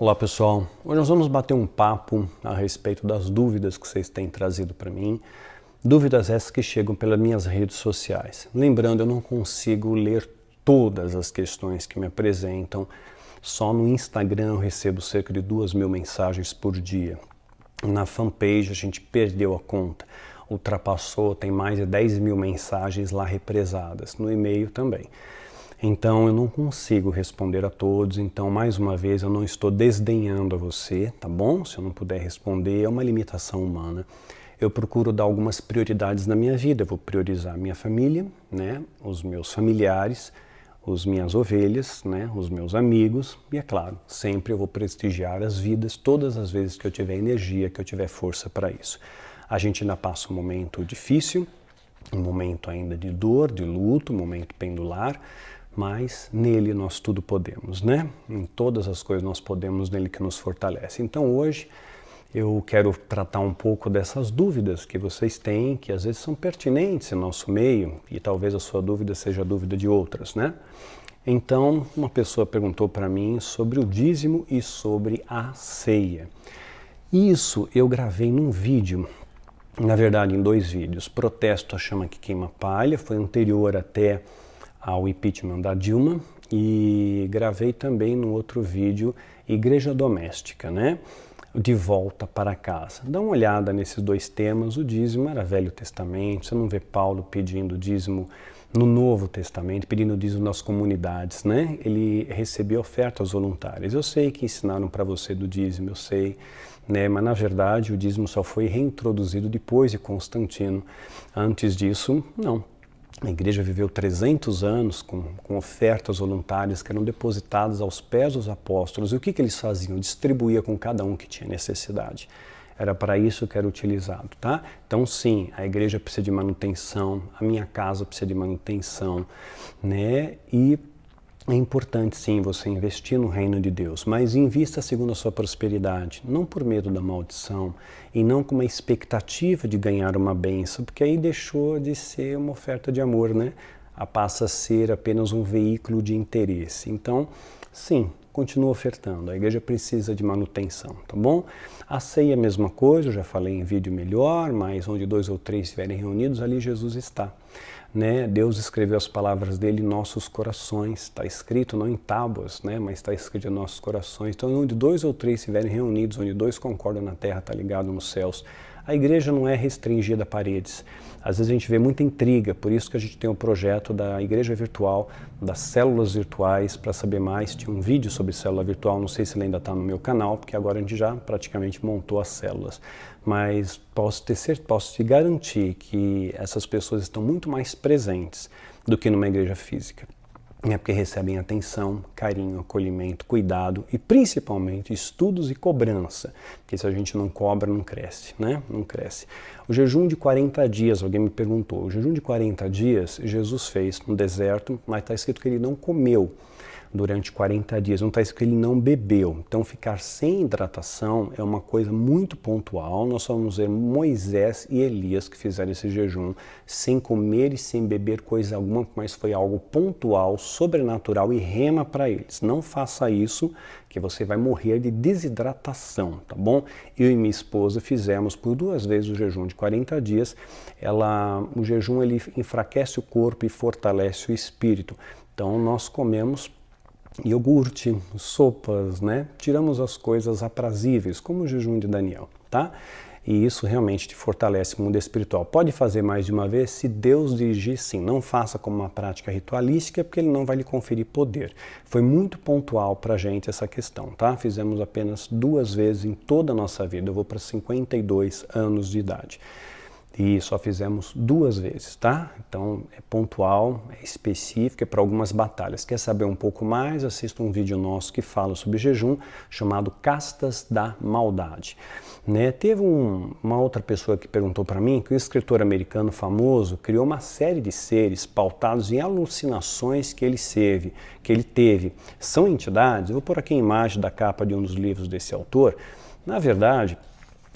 Olá pessoal, hoje nós vamos bater um papo a respeito das dúvidas que vocês têm trazido para mim, dúvidas essas que chegam pelas minhas redes sociais. Lembrando, eu não consigo ler todas as questões que me apresentam, só no Instagram eu recebo cerca de 2.000 mensagens por dia. Na fanpage a gente perdeu a conta, ultrapassou, tem mais de 10.000 mensagens lá represadas, no e-mail também. Então eu não consigo responder a todos, então mais uma vez eu não estou desdenhando a você, tá bom? Se eu não puder responder, é uma limitação humana. Eu procuro dar algumas prioridades na minha vida, eu vou priorizar a minha família, né? Os meus familiares, as minhas ovelhas, né? Os meus amigos e, é claro, sempre eu vou prestigiar as vidas todas as vezes que eu tiver energia, que eu tiver força para isso. A gente ainda passa um momento difícil, um momento ainda de dor, de luto, um momento pendular, mas nele nós tudo podemos, né? Em todas as coisas nós podemos, nele que nos fortalece. Então hoje eu quero tratar um pouco dessas dúvidas que vocês têm, que às vezes são pertinentes em nosso meio, e talvez a sua dúvida seja a dúvida de outras, né? Então, uma pessoa perguntou para mim sobre o dízimo e sobre a ceia. Isso eu gravei num vídeo, na verdade em 2 vídeos. Protesto a chama que queima palha, foi anterior até ao impeachment da Dilma, e gravei também no outro vídeo Igreja Doméstica, né? De volta para casa. Dá uma olhada nesses 2 temas. O dízimo era Velho Testamento, você não vê Paulo pedindo dízimo no Novo Testamento, pedindo dízimo nas comunidades, né? Ele recebia ofertas voluntárias. Eu sei que ensinaram para você do dízimo, eu sei, né? Mas na verdade o dízimo só foi reintroduzido depois de Constantino. Antes disso, não. A igreja viveu 300 anos com ofertas voluntárias que eram depositadas aos pés dos apóstolos. E o que eles faziam? Distribuía com cada um que tinha necessidade. Era para isso que era utilizado, tá? Então sim, a igreja precisa de manutenção, a minha casa precisa de manutenção, né? E é importante sim você investir no reino de Deus, mas invista segundo a sua prosperidade, não por medo da maldição e não com uma expectativa de ganhar uma bênção, porque aí deixou de ser uma oferta de amor, né? Passa a ser apenas um veículo de interesse. Então, sim, continua ofertando, a igreja precisa de manutenção, tá bom? A ceia é a mesma coisa, eu já falei em vídeo melhor, mas onde 2 ou 3 estiverem reunidos, ali Jesus está. Né? Deus escreveu as palavras dele em nossos corações, está escrito não em tábuas, né? Mas está escrito em nossos corações. Então, onde 2 ou 3 estiverem reunidos, onde 2 concordam na terra, está ligado nos céus. A igreja não é restringida a paredes. Às vezes a gente vê muita intriga, por isso que a gente tem o projeto da igreja virtual, das células virtuais. Para saber mais, tinha um vídeo sobre célula virtual, não sei se ele ainda está no meu canal, porque agora a gente já praticamente montou as células. Mas posso te garantir que essas pessoas estão muito mais presentes do que numa igreja física. É porque recebem atenção, carinho, acolhimento, cuidado e principalmente estudos e cobrança, porque se a gente não cobra, não cresce, né? Não cresce. O jejum de 40 dias, alguém me perguntou, o jejum de 40 dias Jesus fez no deserto, mas está escrito que ele não comeu durante 40 dias, não está escrito que ele não bebeu. Então ficar sem hidratação é uma coisa muito pontual. Nós só vamos ver Moisés e Elias que fizeram esse jejum sem comer e sem beber coisa alguma, mas foi algo pontual, sobrenatural e rema para eles. Não faça isso, que você vai morrer de desidratação, tá bom? Eu e minha esposa fizemos por 2 vezes o jejum de 40 dias. O jejum ele enfraquece o corpo e fortalece o espírito. Então nós comemos iogurte, sopas, né? Tiramos as coisas aprazíveis, como o jejum de Daniel, tá? E isso realmente te fortalece o mundo espiritual. Pode fazer mais de uma vez, se Deus dirigir, sim. Não faça como uma prática ritualística, porque ele não vai lhe conferir poder. Foi muito pontual para a gente essa questão, tá? Fizemos apenas 2 vezes em toda a nossa vida. Eu vou para 52 anos de idade. E só fizemos 2 vezes, tá? Então é pontual, é específico, é para algumas batalhas. Quer saber um pouco mais? Assista um vídeo nosso que fala sobre jejum, chamado Castas da Maldade. Né? Teve uma outra pessoa que perguntou para mim que um escritor americano famoso criou uma série de seres pautados em alucinações que ele teve. São entidades? Eu vou pôr aqui a imagem da capa de um dos livros desse autor. Na verdade,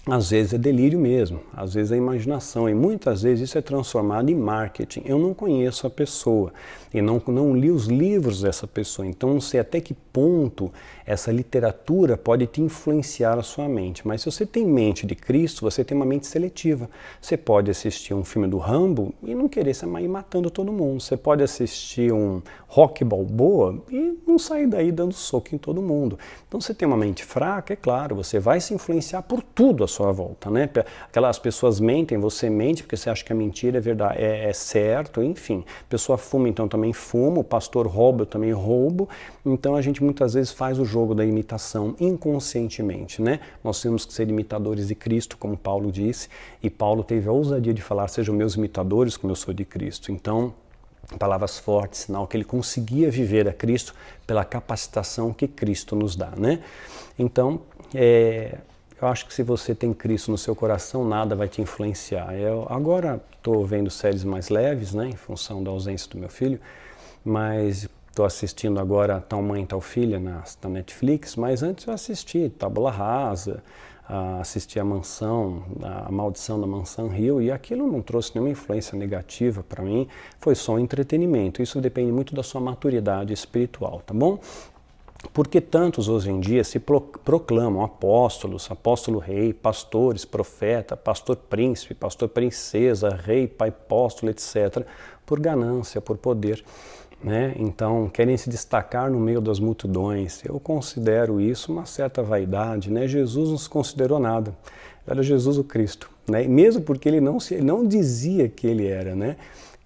Às vezes é delírio mesmo, às vezes é imaginação e muitas vezes isso é transformado em marketing. Eu não conheço a pessoa e não li os livros dessa pessoa, então não sei até que ponto essa literatura pode te influenciar a sua mente. Mas se você tem mente de Cristo, você tem uma mente seletiva. Você pode assistir um filme do Rambo e não querer sair matando todo mundo. Você pode assistir um Rock Balboa e não sair daí dando soco em todo mundo. Então você tem uma mente fraca, é claro, você vai se influenciar por tudo à sua volta, né? Aquelas pessoas mentem, você mente porque você acha que a mentira é verdade, é certo, enfim. A pessoa fuma, então também fumo, o pastor rouba, eu também roubo. Então a gente muitas vezes faz o jogo da imitação inconscientemente, né? Nós temos que ser imitadores de Cristo, como Paulo disse, e Paulo teve a ousadia de falar, sejam meus imitadores como eu sou de Cristo. Então, palavras fortes, sinal que ele conseguia viver a Cristo pela capacitação que Cristo nos dá, né? Então, eu acho que se você tem Cristo no seu coração, nada vai te influenciar. Eu agora estou vendo séries mais leves, né, em função da ausência do meu filho, mas estou assistindo agora Tal Mãe, Tal Filha na Netflix, mas antes eu assisti Tábula Rasa, assisti a Mansão, a Maldição da Mansão Hill, e aquilo não trouxe nenhuma influência negativa para mim, foi só um entretenimento. Isso depende muito da sua maturidade espiritual, tá bom? Porque tantos hoje em dia se proclamam apóstolos, apóstolo rei, pastores, profeta, pastor príncipe, pastor princesa, rei, pai apóstolo, etc., por ganância, por poder, né? Então querem se destacar no meio das multidões. Eu considero isso uma certa vaidade, né? Jesus não se considerou nada, era Jesus o Cristo, né? Mesmo porque ele não dizia que ele era, né?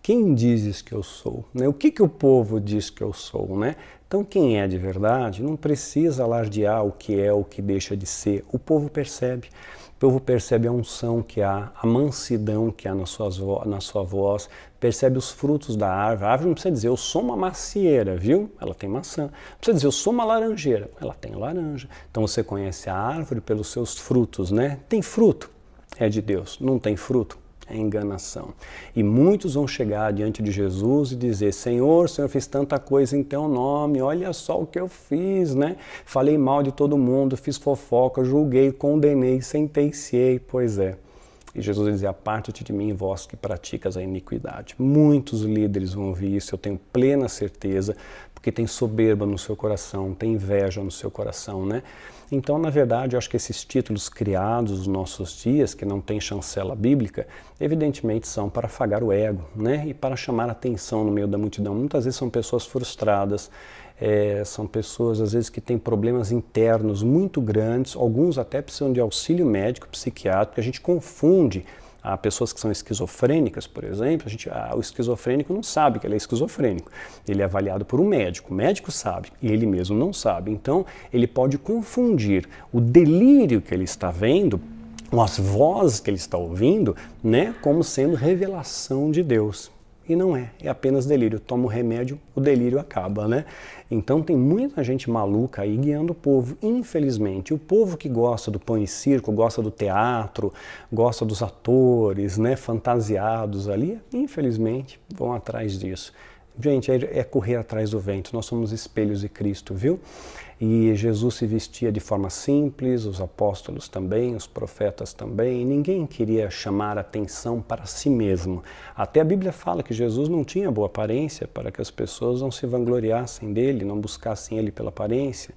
Quem dizes que eu sou? Né? O que o povo diz que eu sou? Né? Então quem é de verdade não precisa alardear o que é, o que deixa de ser. O povo percebe. O povo percebe a unção que há, a mansidão que há na sua voz, percebe os frutos da árvore. A árvore não precisa dizer, eu sou uma macieira, viu? Ela tem maçã. Não precisa dizer, eu sou uma laranjeira. Ela tem laranja. Então você conhece a árvore pelos seus frutos, né? Tem fruto, é de Deus. Não tem fruto, é enganação. E muitos vão chegar diante de Jesus e dizer, Senhor, eu fiz tanta coisa em teu nome, olha só o que eu fiz, né? Falei mal de todo mundo, fiz fofoca, julguei, condenei, sentenciei, pois é. E Jesus dizia, aparte-te de mim, vós que praticas a iniquidade. Muitos líderes vão ouvir isso, eu tenho plena certeza, porque tem soberba no seu coração, tem inveja no seu coração, né? Então, na verdade, eu acho que esses títulos criados nos nossos dias, que não tem chancela bíblica, evidentemente são para afagar o ego, né? E para chamar atenção no meio da multidão. Muitas vezes são pessoas frustradas, são pessoas, às vezes, que têm problemas internos muito grandes, alguns até precisam de auxílio médico, psiquiátrico, a gente confunde. Há pessoas que são esquizofrênicas, por exemplo, o esquizofrênico não sabe que ele é esquizofrênico. Ele é avaliado por um médico, o médico sabe e ele mesmo não sabe. Então, ele pode confundir o delírio que ele está vendo, ou as vozes que ele está ouvindo, né, como sendo revelação de Deus. E não é apenas delírio. Toma o remédio, o delírio acaba, né? Então tem muita gente maluca aí guiando o povo, infelizmente. O povo que gosta do pão e circo, gosta do teatro, gosta dos atores, né, fantasiados ali, infelizmente vão atrás disso. Gente, é correr atrás do vento. Nós somos espelhos de Cristo, viu? E Jesus se vestia de forma simples, os apóstolos também, os profetas também, e ninguém queria chamar atenção para si mesmo. Até a Bíblia fala que Jesus não tinha boa aparência para que as pessoas não se vangloriassem dele, não buscassem ele pela aparência,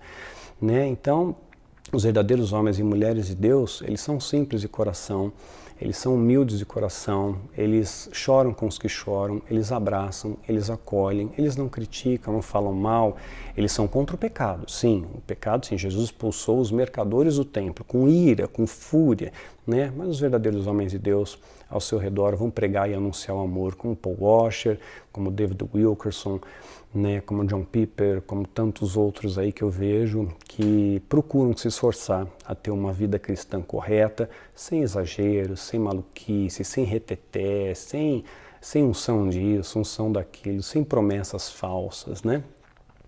né? Então, os verdadeiros homens e mulheres de Deus, eles são simples de coração, eles são humildes de coração, eles choram com os que choram, eles abraçam, eles acolhem, eles não criticam, não falam mal, eles são contra o pecado. Sim, o pecado, sim, Jesus expulsou os mercadores do templo com ira, com fúria, né? Mas os verdadeiros homens de Deus ao seu redor vão pregar e anunciar o amor, como Paul Washer, como David Wilkerson, né, como John Piper, como tantos outros aí que eu vejo que procuram se esforçar a ter uma vida cristã correta, sem exageros, sem maluquice, sem reteté, sem unção disso, unção daquilo, sem promessas falsas, né?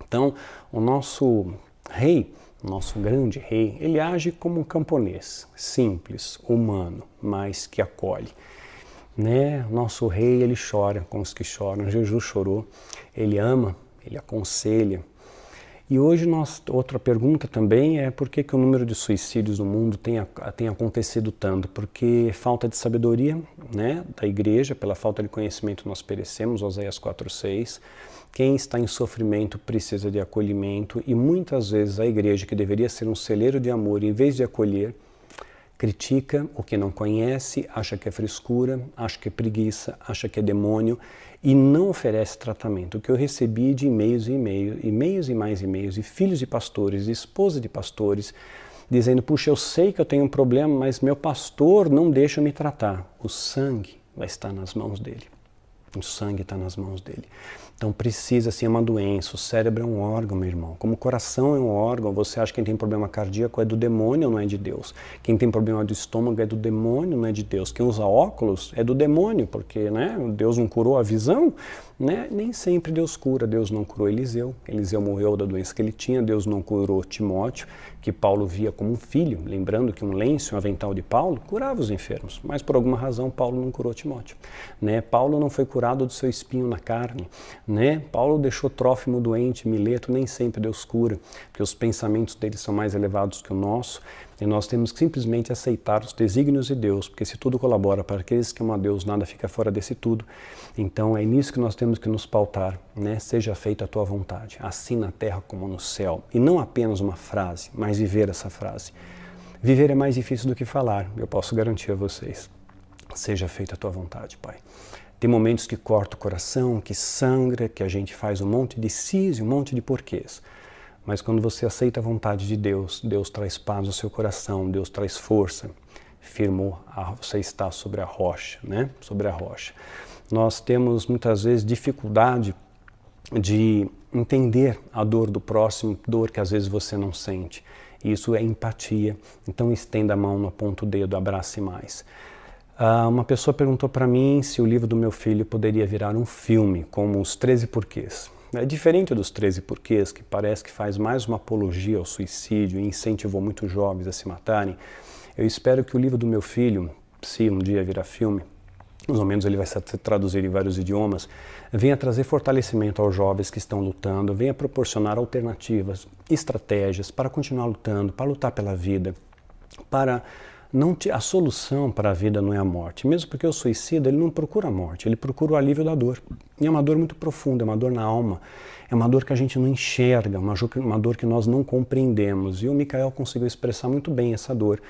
Então, o nosso rei, o nosso grande rei, ele age como um camponês, simples, humano, mas que acolhe. Né? Nosso rei, ele chora com os que choram, Jesus chorou, ele ama, ele aconselha. E hoje outra pergunta também é por que o número de suicídios no mundo tem acontecido tanto? Porque falta de sabedoria, né, da igreja, pela falta de conhecimento nós perecemos, Oséias 4:6. Quem está em sofrimento precisa de acolhimento e muitas vezes a igreja, que deveria ser um celeiro de amor, em vez de acolher, critica o que não conhece, acha que é frescura, acha que é preguiça, acha que é demônio e não oferece tratamento. O que eu recebi de e-mails e mais e-mails, e filhos de pastores, e esposa de pastores, dizendo, puxa, eu sei que eu tenho um problema, mas meu pastor não deixa me tratar. O sangue vai estar nas mãos dele. O sangue está nas mãos dele. Então precisa, sim, é uma doença. O cérebro é um órgão, meu irmão. Como o coração é um órgão, você acha que quem tem problema cardíaco é do demônio, não é de Deus. Quem tem problema do estômago é do demônio, não é de Deus. Quem usa óculos é do demônio, porque, né, Deus não curou a visão, né? Nem sempre Deus cura. Deus não curou Eliseu. Eliseu morreu da doença que ele tinha. Deus não curou Timóteo, que Paulo via como um filho. Lembrando que um lenço, um avental de Paulo, curava os enfermos. Mas por alguma razão Paulo não curou Timóteo. Né? Paulo não foi curado do seu espinho na carne. Né? Paulo deixou Trófimo doente, Mileto, nem sempre Deus cura, porque os pensamentos dele são mais elevados que o nosso, e nós temos que simplesmente aceitar os desígnios de Deus, porque se tudo colabora para aqueles que amam a Deus, nada fica fora desse tudo. Então é nisso que nós temos que nos pautar, né? Seja feita a tua vontade, assim na terra como no céu. E não apenas uma frase, mas viver essa frase. Viver é mais difícil do que falar, eu posso garantir a vocês. Seja feita a tua vontade, Pai. Tem momentos que corta o coração, que sangra, que a gente faz um monte de sis e um monte de porquês. Mas quando você aceita a vontade de Deus, Deus traz paz no seu coração, Deus traz força. Firmou, você está sobre a rocha, né? Sobre a rocha. Nós temos muitas vezes dificuldade de entender a dor do próximo, dor que às vezes você não sente. Isso é empatia. Então estenda a mão, aponta o dedo, abrace mais. Uma pessoa perguntou para mim se o livro do meu filho poderia virar um filme, como Os 13 Porquês. É diferente dos 13 Porquês, que parece que faz mais uma apologia ao suicídio e incentivou muitos jovens a se matarem. Eu espero que o livro do meu filho, se um dia virar filme, mais ou menos ele vai ser traduzido em vários idiomas, venha trazer fortalecimento aos jovens que estão lutando, venha proporcionar alternativas, estratégias para continuar lutando, para lutar pela vida, para... a solução para a vida não é a morte, mesmo porque o suicida ele não procura a morte, ele procura o alívio da dor. E é uma dor muito profunda, é uma dor na alma, é uma dor que a gente não enxerga, uma dor que nós não compreendemos. E o Michael conseguiu expressar muito bem essa dor.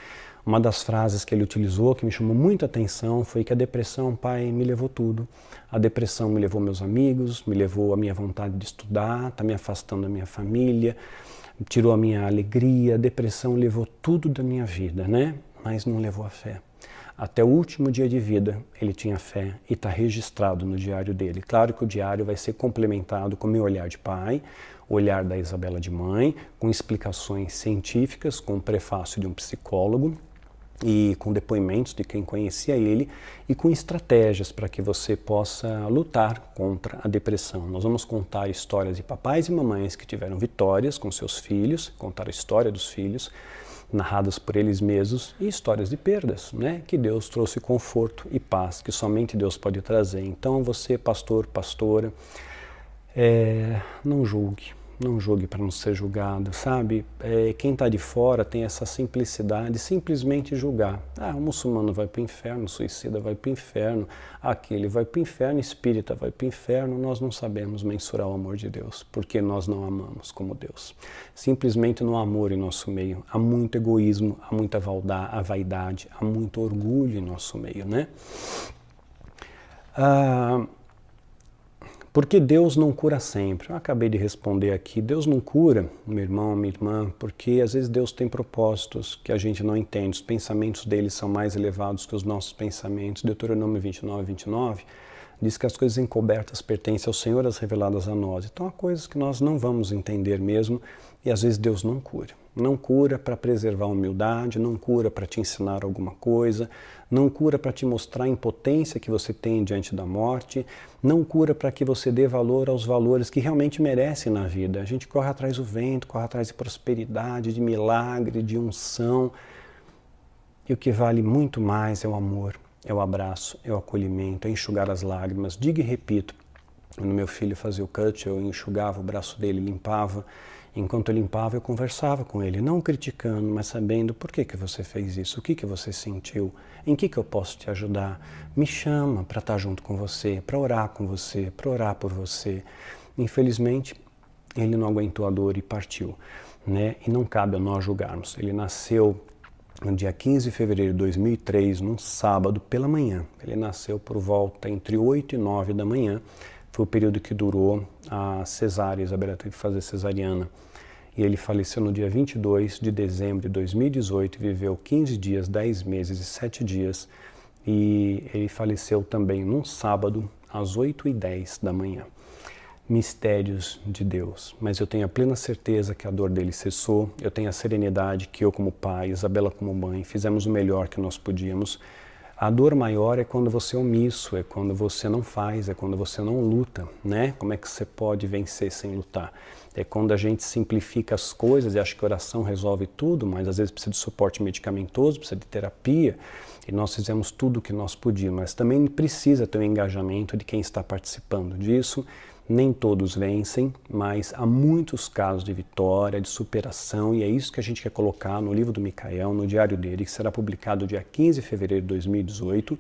Uma das frases que ele utilizou, que me chamou muita atenção, foi que a depressão, pai, me levou tudo. A depressão me levou meus amigos, me levou a minha vontade de estudar, está me afastando da minha família, tirou a minha alegria, a depressão levou tudo da minha vida, né? Mas não levou a fé. Até o último dia de vida, ele tinha fé e está registrado no diário dele. Claro que o diário vai ser complementado com o meu olhar de pai, o olhar da Isabela de mãe, com explicações científicas, com o prefácio de um psicólogo e com depoimentos de quem conhecia ele e com estratégias para que você possa lutar contra a depressão. Nós vamos contar histórias de papais e mamães que tiveram vitórias com seus filhos, contar a história dos filhos, narradas por eles mesmos, e histórias de perdas, né? Que Deus trouxe conforto e paz, que somente Deus pode trazer. Então você, pastor, pastora, não julgue para não ser julgado, sabe? Quem está de fora tem essa simplicidade, simplesmente julgar. O muçulmano vai para o inferno, o suicida vai para o inferno, aquele vai para o inferno, espírita vai para o inferno. Nós não sabemos mensurar o amor de Deus, porque nós não amamos como Deus. Simplesmente no amor em nosso meio há muito egoísmo, há muita vaidade, há muito orgulho em nosso meio, né? Porque Deus não cura sempre. Eu acabei de responder aqui, Deus não cura, meu irmão, minha irmã, porque às vezes Deus tem propósitos que a gente não entende. Os pensamentos dele são mais elevados que os nossos pensamentos. Deuteronômio 29 diz que as coisas encobertas pertencem ao Senhor, as reveladas a nós. Então há coisas que nós não vamos entender mesmo e às vezes Deus não cura. Não cura para preservar a humildade, não cura para te ensinar alguma coisa, não cura para te mostrar a impotência que você tem diante da morte, não cura para que você dê valor aos valores que realmente merecem na vida. A gente corre atrás do vento, corre atrás de prosperidade, de milagre, de unção. E o que vale muito mais é o amor, é o abraço, é o acolhimento, é enxugar as lágrimas. Digo e repito, quando meu filho fazia o cut, eu enxugava o braço dele, limpava, Enquanto eu limpava, eu conversava com ele, não criticando, mas sabendo por que você fez isso, o que você sentiu, em que eu posso te ajudar. Me chama para estar junto com você, para orar com você, para orar por você. Infelizmente, ele não aguentou a dor e partiu, né? E não cabe a nós julgarmos. Ele nasceu no dia 15 de fevereiro de 2003, num sábado pela manhã. Ele nasceu por volta entre 8 e 9 da manhã. Foi o período que durou a cesárea. Isabela teve que fazer cesariana. E ele faleceu no dia 22 de dezembro de 2018, viveu 15 dias, 10 meses e 7 dias. E ele faleceu também num sábado, às 8h10 da manhã. Mistérios de Deus, mas eu tenho a plena certeza que a dor dele cessou, eu tenho a serenidade que eu como pai, Isabela como mãe, fizemos o melhor que nós podíamos. A dor maior é quando você é omisso, é quando você não faz, é quando você não luta, né? Como é que você pode vencer sem lutar? É quando a gente simplifica as coisas e acha que a oração resolve tudo, mas às vezes precisa de suporte medicamentoso, precisa de terapia, e nós fizemos tudo o que nós podíamos, mas também precisa ter o engajamento de quem está participando disso. Nem todos vencem, mas há muitos casos de vitória, de superação, e é isso que a gente quer colocar no livro do Micael, no diário dele, que será publicado dia 15 de fevereiro de 2018,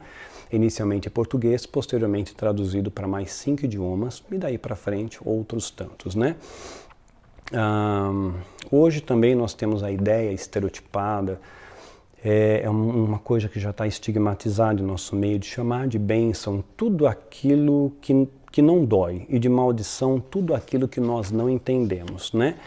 inicialmente em português, posteriormente traduzido para mais 5 idiomas, e daí para frente outros tantos, né? Hoje também nós temos a ideia estereotipada, é uma coisa que já está estigmatizada em nosso meio, de chamar de bênção tudo aquilo que não dói, e de maldição tudo aquilo que nós não entendemos, né?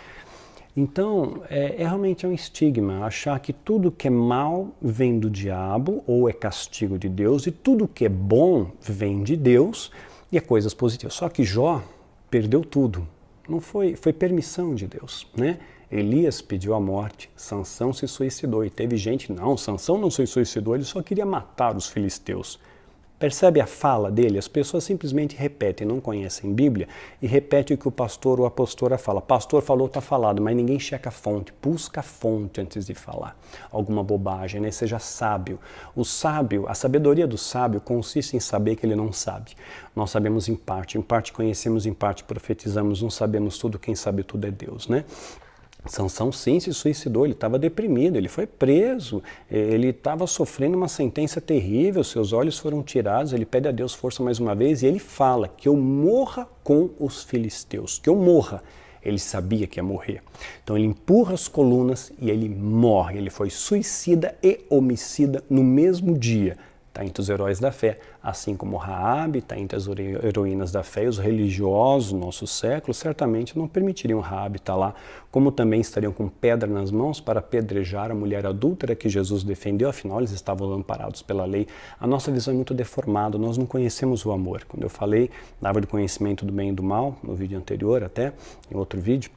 Então, realmente é um estigma achar que tudo que é mal vem do diabo ou é castigo de Deus, e tudo que é bom vem de Deus e é coisas positivas. Só que Jó perdeu tudo, não foi permissão de Deus, né? Elias pediu a morte, Sansão se suicidou, e teve gente, não, Sansão não se suicidou, ele só queria matar os filisteus. Percebe a fala dele? As pessoas simplesmente repetem, não conhecem Bíblia, e repetem o que o pastor ou a pastora fala. Pastor falou, está falado, mas ninguém checa a fonte. Busca a fonte antes de falar alguma bobagem, né? Seja sábio. O sábio, a sabedoria do sábio consiste em saber que ele não sabe. Nós sabemos em parte conhecemos, em parte profetizamos, não sabemos tudo, quem sabe tudo é Deus, né? Sansão sim se suicidou, ele estava deprimido, ele foi preso, ele estava sofrendo uma sentença terrível, seus olhos foram tirados, ele pede a Deus força mais uma vez e ele fala que eu morra com os filisteus, que eu morra. Ele sabia que ia morrer. Então ele empurra as colunas e ele morre, ele foi suicida e homicida no mesmo dia. Está entre os heróis da fé, assim como Raabe está entre as heroínas da fé, e os religiosos do nosso século certamente não permitiriam Raabe estar lá, como também estariam com pedra nas mãos para apedrejar a mulher adúltera que Jesus defendeu, afinal eles estavam amparados pela lei. A nossa visão é muito deformada, nós não conhecemos o amor. Quando eu falei da árvore do conhecimento do bem e do mal, no vídeo anterior até, em outro vídeo,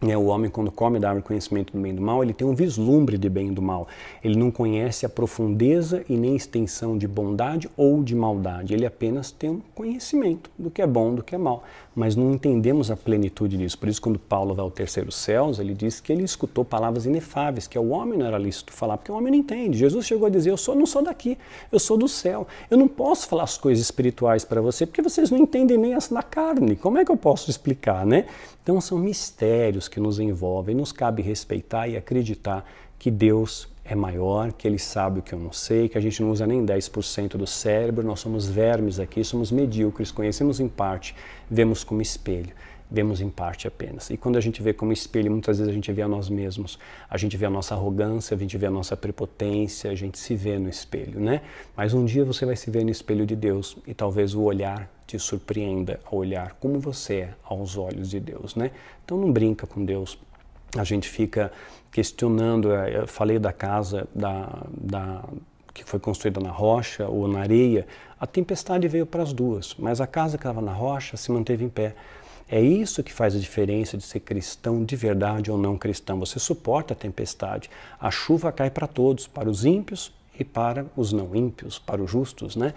o homem, quando come da árvore do conhecimento do bem e do mal, ele tem um vislumbre de bem e do mal. Ele não conhece a profundeza e nem extensão de bondade ou de maldade. Ele apenas tem um conhecimento do que é bom, do que é mal. Mas não entendemos a plenitude disso. Por isso, quando Paulo vai ao terceiro céus, ele diz que ele escutou palavras inefáveis, que ao homem não era lícito falar, porque o homem não entende. Jesus chegou a dizer, não sou daqui, eu sou do céu. Eu não posso falar as coisas espirituais para você, porque vocês não entendem nem as da carne. Como é que eu posso explicar, né? Então são mistérios que nos envolvem, nos cabe respeitar e acreditar que Deus é maior, que Ele sabe o que eu não sei, que a gente não usa nem 10% do cérebro, nós somos vermes aqui, somos medíocres, conhecemos em parte, vemos como espelho, vemos em parte apenas. E quando a gente vê como espelho, muitas vezes a gente vê a nós mesmos, a gente vê a nossa arrogância, a gente vê a nossa prepotência, a gente se vê no espelho, né? Mas um dia você vai se ver no espelho de Deus e talvez o olhar te surpreenda a olhar como você é aos olhos de Deus, né? Então não brinca com Deus. A gente fica questionando, eu falei da casa que foi construída na rocha ou na areia, a tempestade veio para as duas, mas a casa que estava na rocha se manteve em pé. É isso que faz a diferença de ser cristão de verdade ou não cristão. Você suporta a tempestade, a chuva cai para todos, para os ímpios e para os não ímpios, para os justos, né?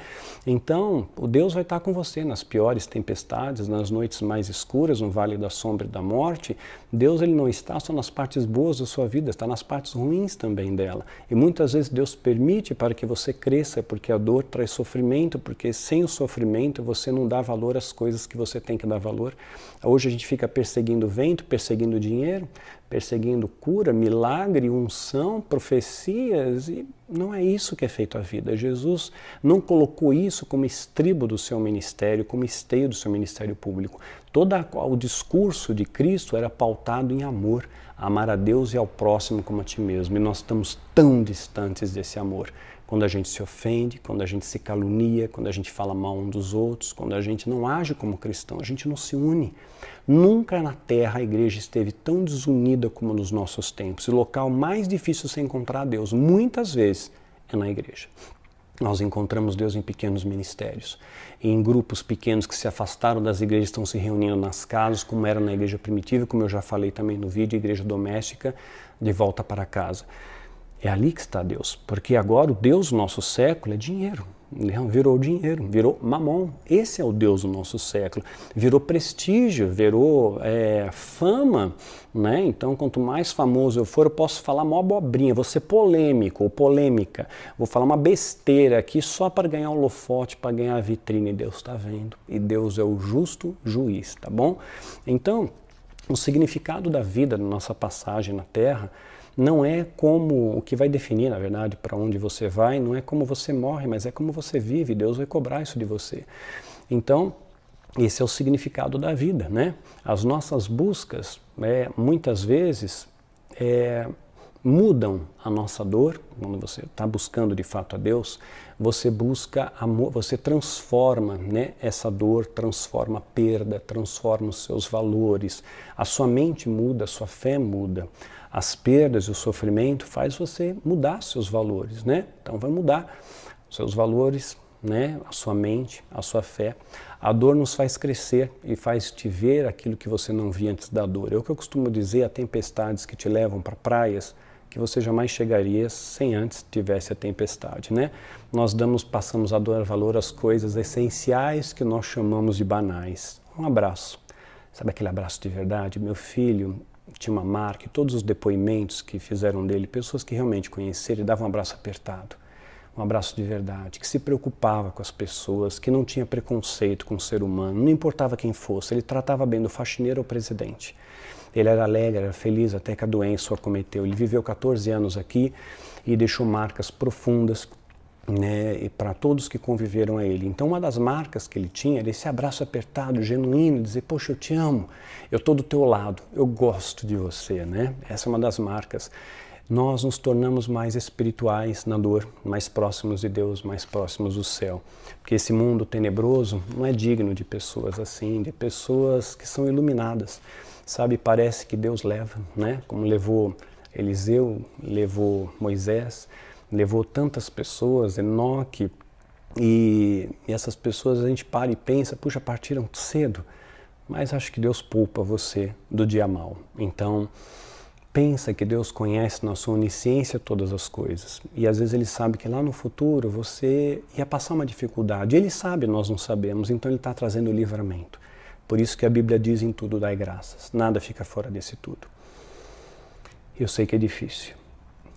Então, o Deus vai estar com você nas piores tempestades, nas noites mais escuras, no vale da sombra e da morte. Deus, ele não está só nas partes boas da sua vida, está nas partes ruins também dela. E muitas vezes Deus permite para que você cresça, porque a dor traz sofrimento, porque sem o sofrimento você não dá valor às coisas que você tem que dar valor. Hoje a gente fica perseguindo vento, perseguindo dinheiro, perseguindo cura, milagre, unção, profecias, e não é isso que é feito a vida. Jesus não colocou isso como estribo do seu ministério, como esteio do seu ministério público. Todo o discurso de Cristo era pautado em amor, amar a Deus e ao próximo como a ti mesmo. E nós estamos tão distantes desse amor. Quando a gente se ofende, quando a gente se calunia, quando a gente fala mal um dos outros, quando a gente não age como cristão, a gente não se une. Nunca na Terra a igreja esteve tão desunida como nos nossos tempos. E o local mais difícil de se encontrar a Deus, muitas vezes, é na igreja. Nós encontramos Deus em pequenos ministérios, em grupos pequenos que se afastaram das igrejas, estão se reunindo nas casas, como era na igreja primitiva, como eu já falei também no vídeo, igreja doméstica, de volta para casa. É ali que está Deus, porque agora o Deus do nosso século é dinheiro, virou dinheiro, virou mamon. Esse é o Deus do nosso século, virou prestígio, virou fama, né? Então quanto mais famoso eu for, eu posso falar uma abobrinha, vou ser polêmico ou polêmica, vou falar uma besteira aqui só para ganhar o holofote, para ganhar a vitrine. Deus está vendo, e Deus é o justo juiz, tá bom? Então, o significado da vida, da nossa passagem na Terra, não é como o que vai definir, na verdade, para onde você vai, não é como você morre, mas é como você vive. Deus vai cobrar isso de você. Então, esse é o significado da vida, né? As nossas buscas, muitas vezes, mudam a nossa dor. Quando você está buscando de fato a Deus, você busca amor, você transforma, né, essa dor, transforma a perda, transforma os seus valores. A sua mente muda, a sua fé muda. As perdas e o sofrimento faz você mudar seus valores, né? Então vai mudar seus valores, né? A sua mente, a sua fé. A dor nos faz crescer e faz te ver aquilo que você não via antes da dor. É o que eu costumo dizer, há tempestades que te levam para praias que você jamais chegaria sem antes tivesse a tempestade, né? Nós passamos a dar valor às coisas essenciais que nós chamamos de banais. Um abraço. Sabe aquele abraço de verdade? Meu filho tinha uma marca, e todos os depoimentos que fizeram dele, pessoas que realmente conheceram, ele dava um abraço apertado, um abraço de verdade, que se preocupava com as pessoas, que não tinha preconceito com o ser humano, não importava quem fosse, ele tratava bem do faxineiro ao presidente. Ele era alegre, era feliz até que a doença o acometeu. Ele viveu 14 anos aqui e deixou marcas profundas, né, e para todos que conviveram a ele. Então uma das marcas que ele tinha era esse abraço apertado, genuíno, dizer, poxa, eu te amo, eu estou do teu lado, eu gosto de você, né? Essa é uma das marcas. Nós nos tornamos mais espirituais na dor, mais próximos de Deus, mais próximos do céu. Porque esse mundo tenebroso não é digno de pessoas assim, de pessoas que são iluminadas. Sabe, parece que Deus leva, né? Como levou Eliseu, levou Moisés, levou tantas pessoas, Enoque, e essas pessoas a gente para e pensa, puxa, partiram cedo, mas acho que Deus poupa você do dia mau. Então, pensa que Deus conhece na sua onisciência todas as coisas, e às vezes Ele sabe que lá no futuro você ia passar uma dificuldade, Ele sabe, nós não sabemos, então Ele está trazendo o livramento. Por isso que a Bíblia diz em tudo dai graças, nada fica fora desse tudo. Eu sei que é difícil.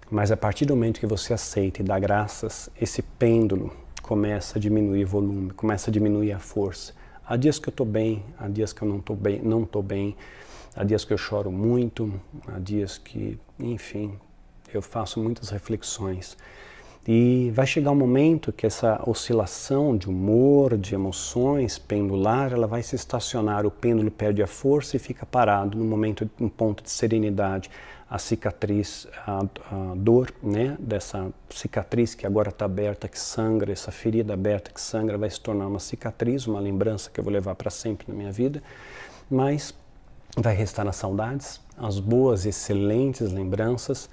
Mas a partir do momento que você aceita e dá graças, esse pêndulo começa a diminuir o volume, começa a diminuir a força. Há dias que eu estou bem, há dias que eu não estou bem, há dias que eu choro muito, há dias que, enfim, eu faço muitas reflexões. E vai chegar um momento que essa oscilação de humor, de emoções pendular, ela vai se estacionar, o pêndulo perde a força e fica parado num ponto de serenidade. A cicatriz, a dor, né, dessa cicatriz que agora está aberta, que sangra, essa ferida aberta que sangra, vai se tornar uma cicatriz, uma lembrança que eu vou levar para sempre na minha vida, mas vai restar as saudades, as boas, excelentes lembranças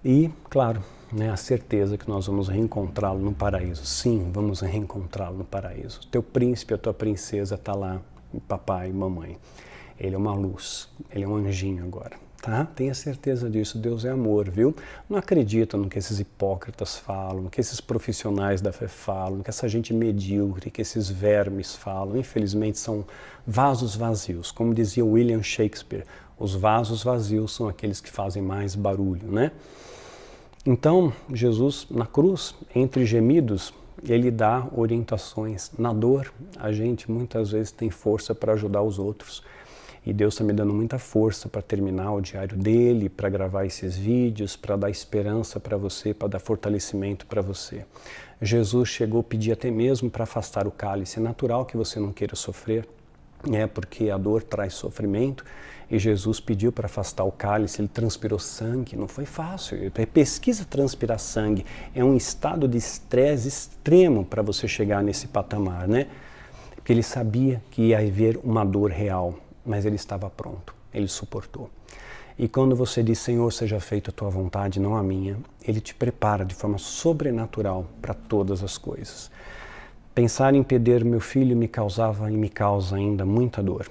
e, claro, né, a certeza que nós vamos reencontrá-lo no paraíso. Sim, vamos reencontrá-lo no paraíso. Teu príncipe, a tua princesa está lá, papai e mamãe. Ele é uma luz, ele é um anjinho agora. tá? Tenha certeza disso, Deus é amor, viu? Não acredita no que esses hipócritas falam, no que esses profissionais da fé falam, no que essa gente medíocre, que esses vermes falam. Infelizmente são vasos vazios. Como dizia William Shakespeare, os vasos vazios são aqueles que fazem mais barulho, né? Então, Jesus, na cruz, entre gemidos, ele dá orientações. Na dor, a gente muitas vezes tem força para ajudar os outros. E Deus está me dando muita força para terminar o diário dele, para gravar esses vídeos, para dar esperança para você, para dar fortalecimento para você. Jesus chegou a pedir até mesmo para afastar o cálice. É natural que você não queira sofrer, porque a dor traz sofrimento. E Jesus pediu para afastar o cálice, ele transpirou sangue, não foi fácil. Pesquisa transpirar sangue, é um estado de estresse extremo para você chegar nesse patamar, né? Porque ele sabia que ia haver uma dor real, mas ele estava pronto, ele suportou. E quando você diz, Senhor, seja feita a tua vontade, não a minha, ele te prepara de forma sobrenatural para todas as coisas. Pensar em perder meu filho me causava e me causa ainda muita dor.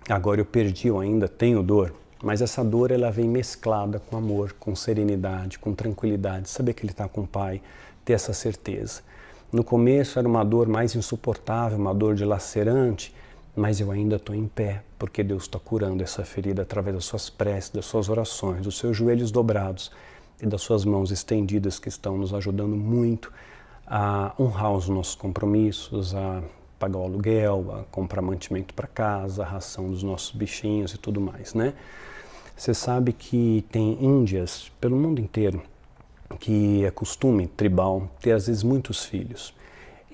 Agora eu perdi, eu ainda tenho dor, mas essa dor ela vem mesclada com amor, com serenidade, com tranquilidade, saber que ele está com o Pai, ter essa certeza. No começo era uma dor mais insuportável, uma dor dilacerante, mas eu ainda estou em pé, porque Deus está curando essa ferida através das suas preces, das suas orações, dos seus joelhos dobrados e das suas mãos estendidas que estão nos ajudando muito a honrar os nossos compromissos, a pagar o aluguel, a comprar mantimento para casa, a ração dos nossos bichinhos e tudo mais, né? Você sabe que tem índias pelo mundo inteiro que é costume tribal ter às vezes muitos filhos.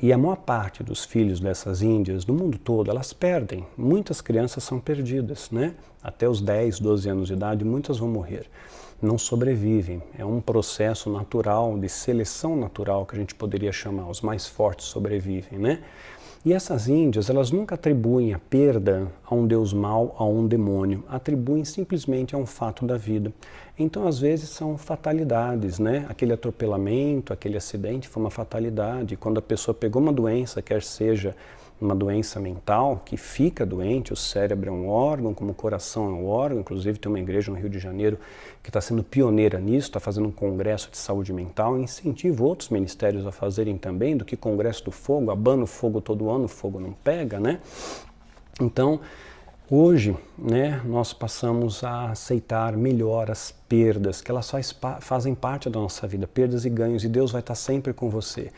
E a maior parte dos filhos dessas índias, do mundo todo, elas perdem. Muitas crianças são perdidas, né? Até os 10, 12 anos de idade, muitas vão morrer. Não sobrevivem. É um processo natural, de seleção natural, que a gente poderia chamar. Os mais fortes sobrevivem, né? E essas índias, elas nunca atribuem a perda a um deus mau, a um demônio. Atribuem simplesmente a um fato da vida. Então, às vezes, são fatalidades, né? Aquele atropelamento, aquele acidente foi uma fatalidade. Quando a pessoa pegou uma doença, quer seja uma doença mental, que fica doente, o cérebro é um órgão, como o coração é um órgão, inclusive tem uma igreja no Rio de Janeiro que está sendo pioneira nisso, está fazendo um congresso de saúde mental, e incentivo outros ministérios a fazerem também, do que congresso do fogo, abana o fogo todo ano, o fogo não pega, né? Então, hoje, né, nós passamos a aceitar melhor as perdas, que elas fazem parte da nossa vida, perdas e ganhos, e Deus vai estar sempre com você.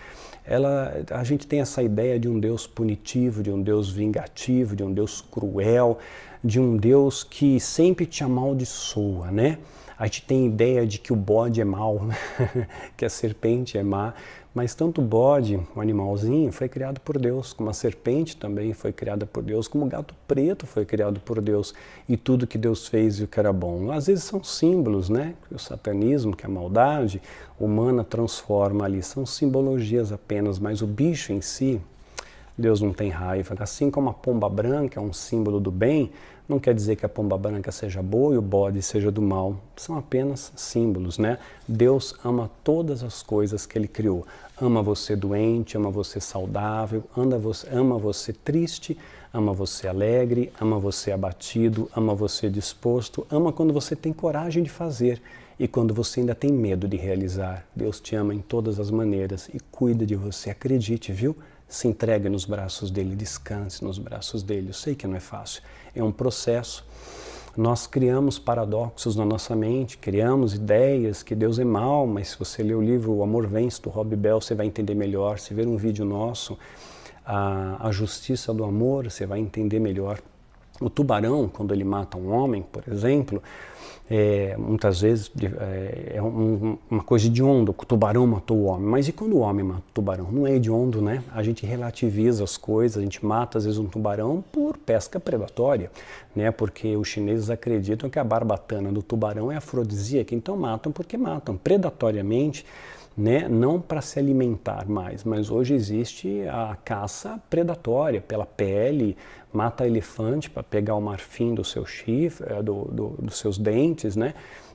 A gente tem essa ideia de um Deus punitivo, de um Deus vingativo, de um Deus cruel, de um Deus que sempre te amaldiçoa, né? A gente tem ideia de que o bode é mau, que a serpente é má, mas tanto o bode, o animalzinho, foi criado por Deus, como a serpente também foi criada por Deus, como o gato preto foi criado por Deus, e tudo que Deus fez e o que era bom. Às vezes são símbolos, né? O satanismo, que é a maldade humana, transforma ali, são simbologias apenas, mas o bicho em si, Deus não tem raiva. Assim como a pomba branca é um símbolo do bem, não quer dizer que a pomba branca seja boa e o bode seja do mal. São apenas símbolos, né? Deus ama todas as coisas que Ele criou. Ama você doente, ama você saudável, ama você triste, ama você alegre, ama você abatido, ama você disposto, ama quando você tem coragem de fazer e quando você ainda tem medo de realizar. Deus te ama em todas as maneiras e cuida de você. Acredite, viu? Se entregue nos braços dele, descanse nos braços dele. Eu sei que não é fácil, é um processo. Nós criamos paradoxos na nossa mente, criamos ideias que Deus é mau, mas se você ler o livro O Amor Vence, do Rob Bell, você vai entender melhor. Se ver um vídeo nosso, a Justiça do Amor, você vai entender melhor. O tubarão, quando ele mata um homem, por exemplo, muitas vezes é uma coisa hedionda, o tubarão matou o homem. Mas e quando o homem mata o tubarão? Não é hediondo, né? A gente relativiza as coisas, a gente mata às vezes um tubarão por pesca predatória, né? Porque os chineses acreditam que a barbatana do tubarão é afrodisíaca, então matam porque matam predatoriamente, né? Não para se alimentar mais, mas hoje existe a caça predatória pela pele, mata elefante para pegar o marfim do seu chifre, dos seus dentes, né?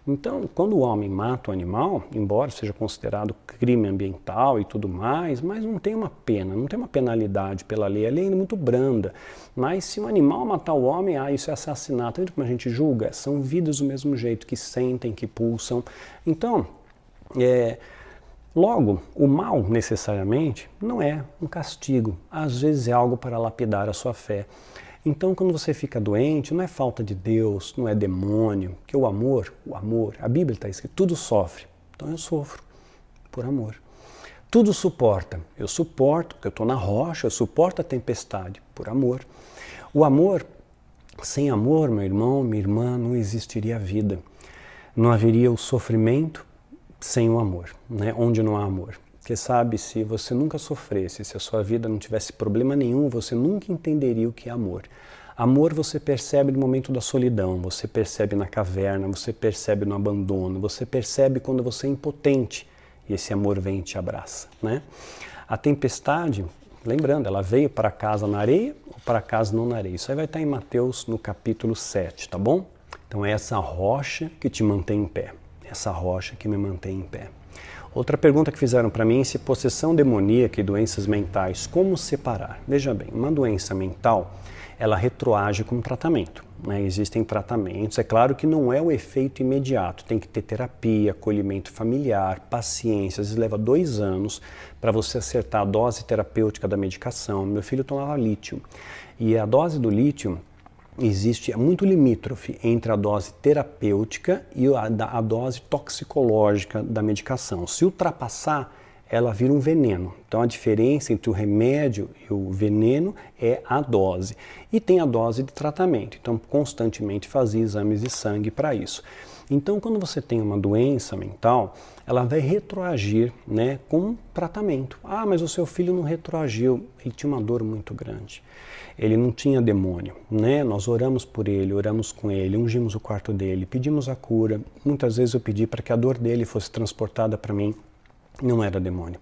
Então, quando o homem mata o animal, embora seja considerado crime ambiental e tudo mais, mas não tem uma pena, não tem uma penalidade pela lei. A lei é muito branda. Mas se um animal matar o homem, isso é assassinato. Viu como a gente julga? São vidas do mesmo jeito, que sentem, que pulsam. Então, logo, o mal, necessariamente, não é um castigo. Às vezes é algo para lapidar a sua fé. Então, quando você fica doente, não é falta de Deus, não é demônio, que o amor, a Bíblia está escrito, tudo sofre. Então eu sofro por amor. Tudo suporta. Eu suporto, porque eu estou na rocha, eu suporto a tempestade por amor. O amor, sem amor, meu irmão, minha irmã, não existiria vida. Não haveria o sofrimento sem o amor, né? Onde não há amor. Porque sabe, se você nunca sofresse, se a sua vida não tivesse problema nenhum, você nunca entenderia o que é amor. Amor você percebe no momento da solidão, você percebe na caverna, você percebe no abandono, você percebe quando você é impotente e esse amor vem e te abraça, né? A tempestade, lembrando, ela veio para casa na areia ou para casa não na areia. Isso aí vai estar em Mateus no capítulo 7, tá bom? Então é essa rocha que te mantém em pé, essa rocha que me mantém em pé. Outra pergunta que fizeram para mim, se possessão demoníaca e doenças mentais, como separar? Veja bem, uma doença mental, ela retroage com tratamento, né? Existem tratamentos, é claro que não é o efeito imediato, tem que ter terapia, acolhimento familiar, paciência, às vezes leva 2 anos para você acertar a dose terapêutica da medicação. Meu filho tomava lítio e a dose do lítio é muito limítrofe entre a dose terapêutica e a dose toxicológica da medicação. Se ultrapassar, ela vira um veneno. Então a diferença entre o remédio e o veneno é a dose. E tem a dose de tratamento. Então constantemente fazia exames de sangue para isso. Então quando você tem uma doença mental, ela vai retroagir, né, com tratamento. Ah, mas o seu filho não retroagiu, ele tinha uma dor muito grande. Ele não tinha demônio, né? Nós oramos por ele, oramos com ele, ungimos o quarto dele, pedimos a cura. Muitas vezes eu pedi para que a dor dele fosse transportada para mim. Não era demônio.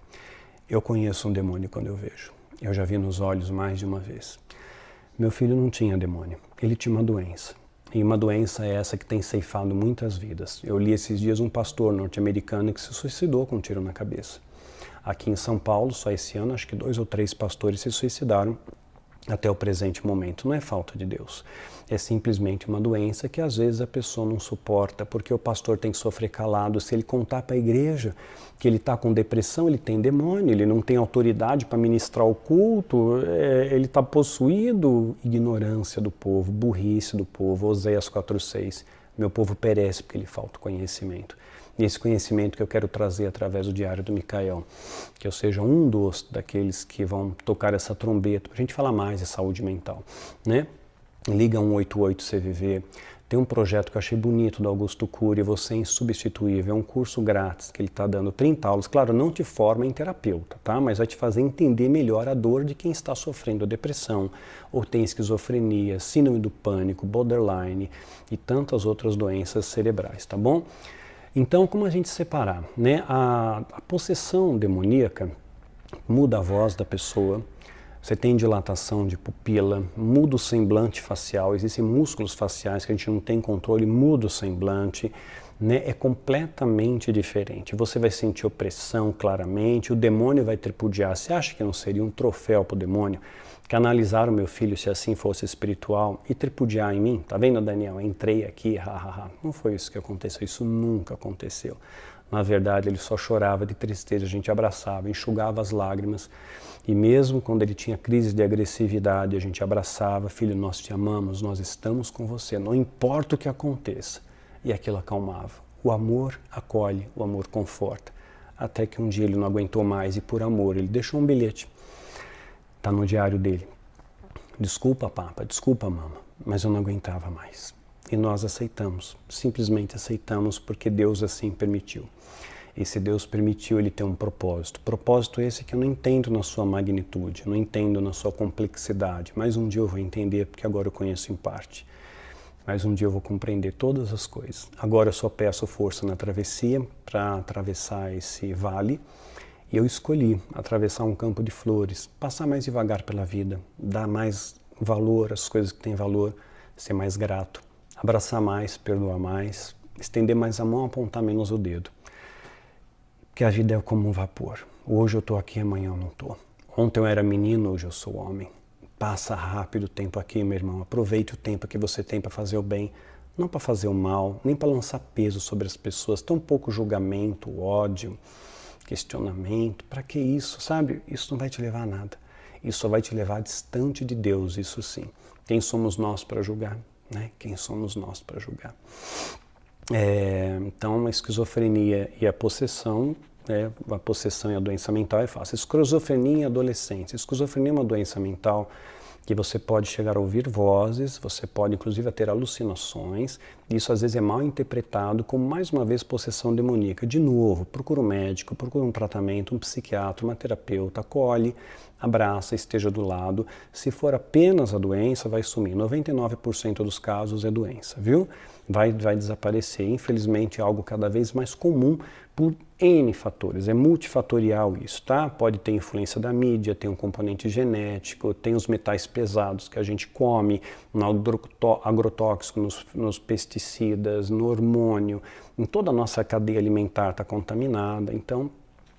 Eu conheço um demônio quando eu vejo. Eu já vi nos olhos mais de uma vez. Meu filho não tinha demônio, ele tinha uma doença. E uma doença é essa que tem ceifado muitas vidas. Eu li esses dias um pastor norte-americano que se suicidou com um tiro na cabeça. Aqui em São Paulo, só esse ano, acho que 2 ou 3 pastores se suicidaram até o presente momento. Não é falta de Deus, é simplesmente uma doença que às vezes a pessoa não suporta, porque o pastor tem que sofrer calado. Se ele contar para a igreja que ele está com depressão, ele tem demônio, ele não tem autoridade para ministrar o culto, ele está possuído. Ignorância do povo, burrice do povo. Oséias 4:6, meu povo perece porque lhe falta conhecimento. E esse conhecimento que eu quero trazer através do Diário do Micael, que eu seja um daqueles que vão tocar essa trombeta, para a gente falar mais de saúde mental, né? Liga 188 CVV, tem um projeto que eu achei bonito do Augusto Cury, Você é Insubstituível, é um curso grátis que ele está dando 30 aulas, claro, não te forma em terapeuta, tá? Mas vai te fazer entender melhor a dor de quem está sofrendo depressão, ou tem esquizofrenia, síndrome do pânico, borderline e tantas outras doenças cerebrais, tá bom? Então, como a gente separar, né? A possessão demoníaca muda a voz da pessoa, você tem dilatação de pupila, muda o semblante facial, existem músculos faciais que a gente não tem controle, muda o semblante, né? É completamente diferente. Você vai sentir opressão claramente, o demônio vai tripudiar. Você acha que não seria um troféu para o demônio canalizar o meu filho, se assim fosse espiritual, e tripudiar em mim? Tá vendo, Daniel? Entrei aqui, hahaha. Não foi isso que aconteceu, isso nunca aconteceu. Na verdade, ele só chorava de tristeza, a gente abraçava, enxugava as lágrimas. E mesmo quando ele tinha crise de agressividade, a gente abraçava, filho, nós te amamos, nós estamos com você, não importa o que aconteça. E aquilo acalmava. O amor acolhe, o amor conforta. Até que um dia ele não aguentou mais e por amor ele deixou um bilhete. Está no diário dele. Desculpa, papa, desculpa, mama, mas eu não aguentava mais. E nós aceitamos, simplesmente aceitamos porque Deus assim permitiu. E se Deus permitiu, ele tem um propósito. Propósito esse que eu não entendo na sua magnitude, não entendo na sua complexidade, mas um dia eu vou entender porque agora eu conheço em parte. Mas um dia eu vou compreender todas as coisas. Agora eu só peço força na travessia para atravessar esse vale. E eu escolhi atravessar um campo de flores, passar mais devagar pela vida, dar mais valor às coisas que têm valor, ser mais grato, abraçar mais, perdoar mais, estender mais a mão, apontar menos o dedo. Porque a vida é como um vapor. Hoje eu estou aqui, amanhã eu não estou. Ontem eu era menino, hoje eu sou homem. Passa rápido o tempo aqui, meu irmão. Aproveite o tempo que você tem para fazer o bem, não para fazer o mal, nem para lançar peso sobre as pessoas. Tão pouco julgamento, ódio, questionamento. Para que isso, sabe? Isso não vai te levar a nada. Isso só vai te levar distante de Deus, isso sim. Quem somos nós para julgar? Né? Quem somos nós para julgar? Então, a esquizofrenia e a possessão e a doença mental é fácil. Esquizofrenia em adolescentes. Esquizofrenia é uma doença mental que você pode chegar a ouvir vozes, você pode inclusive a ter alucinações. Isso às vezes é mal interpretado como, mais uma vez, possessão demoníaca. De novo, procura um médico, procura um tratamento, um psiquiatra, uma terapeuta, acolhe, abraça, esteja do lado. Se for apenas a doença, vai sumir. 99% dos casos é doença, viu? Vai desaparecer. Infelizmente é algo cada vez mais comum por N fatores, é multifatorial isso, tá? Pode ter influência da mídia, tem um componente genético, tem os metais pesados que a gente come, no agrotóxico, nos pesticidas, no hormônio, em toda a nossa cadeia alimentar está contaminada, então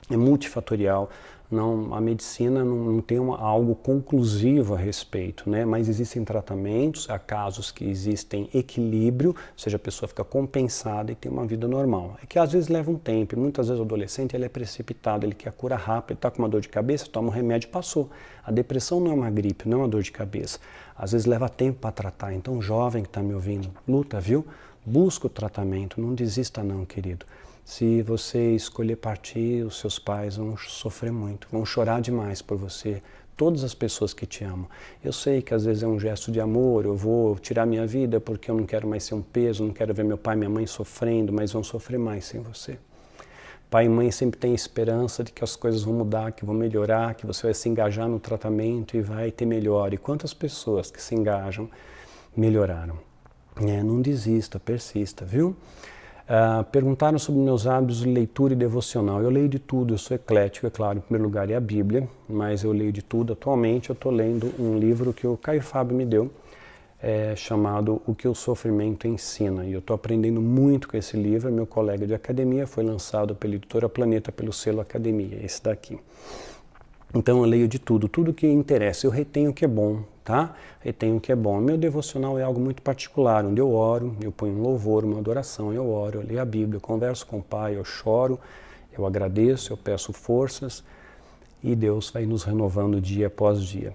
é multifatorial. Não, a medicina não tem algo conclusivo a respeito, né? Mas existem tratamentos, há casos que existem equilíbrio, ou seja, a pessoa fica compensada e tem uma vida normal. É que às vezes leva um tempo, e muitas vezes o adolescente ele é precipitado, ele quer cura rápida, ele está com uma dor de cabeça, toma um remédio e passou. A depressão não é uma gripe, não é uma dor de cabeça. Às vezes leva tempo para tratar, então jovem que está me ouvindo, luta, viu? Busca o tratamento, não desista não, querido. Se você escolher partir, os seus pais vão sofrer muito, vão chorar demais por você, todas as pessoas que te amam. Eu sei que às vezes é um gesto de amor, eu vou tirar minha vida porque eu não quero mais ser um peso, não quero ver meu pai e minha mãe sofrendo, mas vão sofrer mais sem você. Pai e mãe sempre têm esperança de que as coisas vão mudar, que vão melhorar, que você vai se engajar no tratamento e vai ter melhor. E quantas pessoas que se engajam melhoraram? Não desista, persista, viu? Perguntaram sobre meus hábitos de leitura e devocional. Eu leio de tudo, eu sou eclético, é claro, em primeiro lugar é a Bíblia, mas eu leio de tudo. Atualmente eu estou lendo um livro que o Caio Fábio me deu, chamado O que o Sofrimento Ensina. E eu estou aprendendo muito com esse livro, meu colega de academia, foi lançado pela editora Planeta, pelo selo Academia, esse daqui. Então eu leio de tudo, tudo que interessa, eu retenho o que é bom, tá? Retenho o que é bom. Meu devocional é algo muito particular, onde eu oro, eu ponho um louvor, uma adoração, eu oro, eu leio a Bíblia, eu converso com o Pai, eu choro, eu agradeço, eu peço forças e Deus vai nos renovando dia após dia.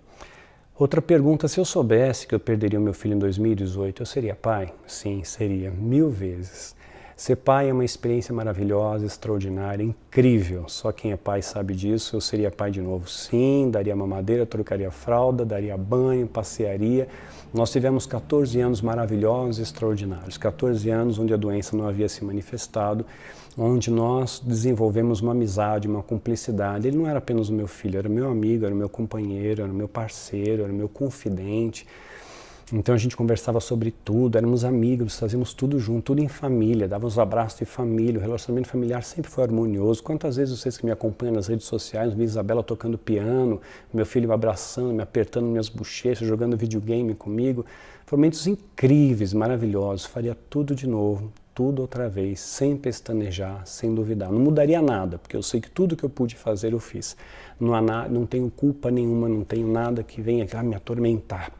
Outra pergunta, se eu soubesse que eu perderia o meu filho em 2018, eu seria pai? Sim, seria, 1000 vezes. Ser pai é uma experiência maravilhosa, extraordinária, incrível. Só quem é pai sabe disso. Eu seria pai de novo, sim. Daria mamadeira, trocaria fralda, daria banho, passearia. Nós tivemos 14 anos maravilhosos, extraordinários. 14 anos onde a doença não havia se manifestado, onde nós desenvolvemos uma amizade, uma cumplicidade. Ele não era apenas o meu filho, era meu amigo, era meu companheiro, era meu parceiro, era meu confidente. Então a gente conversava sobre tudo, éramos amigos, fazíamos tudo junto, tudo em família, dávamos abraços de família, o relacionamento familiar sempre foi harmonioso. Quantas vezes vocês que me acompanham nas redes sociais, vi Isabela tocando piano, meu filho me abraçando, me apertando minhas bochechas, jogando videogame comigo. Foram momentos incríveis, maravilhosos, faria tudo de novo, tudo outra vez, sem pestanejar, sem duvidar. Não mudaria nada, porque eu sei que tudo que eu pude fazer eu fiz. Não tenho culpa nenhuma, não tenho nada que venha me atormentar.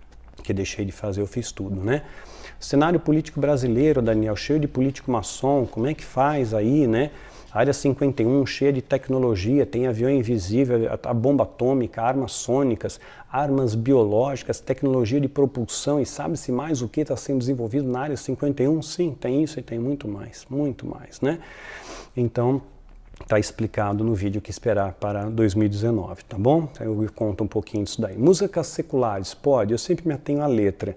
Que deixei de fazer, eu fiz tudo, né? Cenário político brasileiro, Daniel, cheio de político maçom, como é que faz aí, né? Área 51, cheia de tecnologia, tem avião invisível, a bomba atômica, armas sônicas, armas biológicas, tecnologia de propulsão e sabe-se mais o que está sendo desenvolvido na Área 51? Sim, tem isso e tem muito mais, né? Então, está explicado no vídeo que esperar para 2019, tá bom? Eu conto um pouquinho disso daí. Músicas seculares, pode? Eu sempre me atenho à letra.